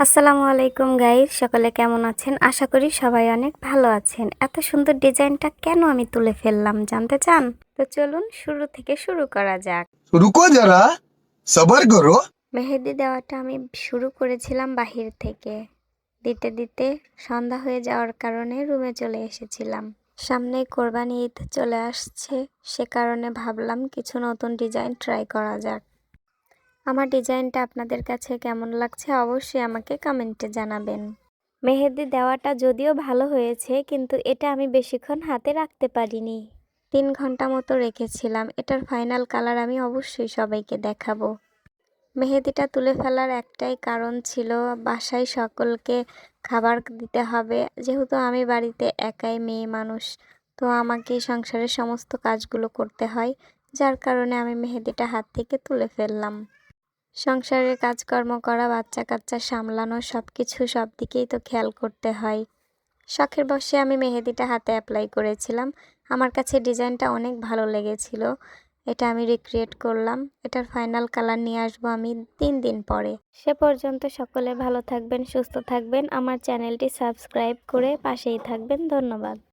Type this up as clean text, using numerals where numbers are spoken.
আসসালামু আলাইকুম গাইস, সকলে কেমন আছেন? আশা করি সবাই অনেক ভালো আছেন। এত সুন্দর ডিজাইনটা কেন আমি তুলে ফেললাম জানতে চান? তো চলুন শুরু থেকে শুরু করা যাক। रुको जरा सबर करो। মেহেদি দেওয়াটা আমি শুরু করেছিলাম বাহির থেকে। দিতে দিতে সন্ধ্যা হয়ে যাওয়ার কারণে রুমে চলে এসেছিলাম। সামনে কোরবানি ঈদ চলে আসছে, সে কারণে ভাবলাম কিছু নতুন ডিজাইন ট্রাই করা যাক। আমার ডিজাইনটা আপনাদের কাছে কেমন লাগছে অবশ্যই আমাকে কমেন্টে জানাবেন। মেহেদি দেওয়াটা যদিও ভালো হয়েছে, কিন্তু এটা আমি বেশিক্ষণ হাতে রাখতে পারিনি। 3 ঘন্টা মতো রেখেছিলাম। এটার ফাইনাল কালার আমি অবশ্যই সবাইকে দেখাবো। মেহেদিটা তুলে ফেলার একটাই কারণ ছিল, বাসায় সকলকে খাবার দিতে হবে। যেহেতু আমি বাড়িতে একাই মেয়ে মানুষ, তো আমাকে সংসারের সমস্ত কাজগুলো করতে হয়, যার কারণে আমি মেহেদিটা হাত থেকে তুলে ফেললাম। সংসারের কাজকর্ম করা, বাচ্চা কাচ্চা সামলানো, সবকিছু সব দিকেই তো খেয়াল করতে হয়। শখের বশে আমি মেহেদিটা হাতে অ্যাপ্লাই করেছিলাম। আমার কাছে ডিজাইনটা অনেক ভালো লেগেছিল। এটা আমি রিক্রিয়েট করলাম। এটার ফাইনাল কালার নিয়ে আসবো আমি 3 দিন পরে। সে পর্যন্ত সকলে ভালো থাকবেন, সুস্থ থাকবেন। আমার চ্যানেলটি সাবস্ক্রাইব করে পাশেই থাকবেন। ধন্যবাদ।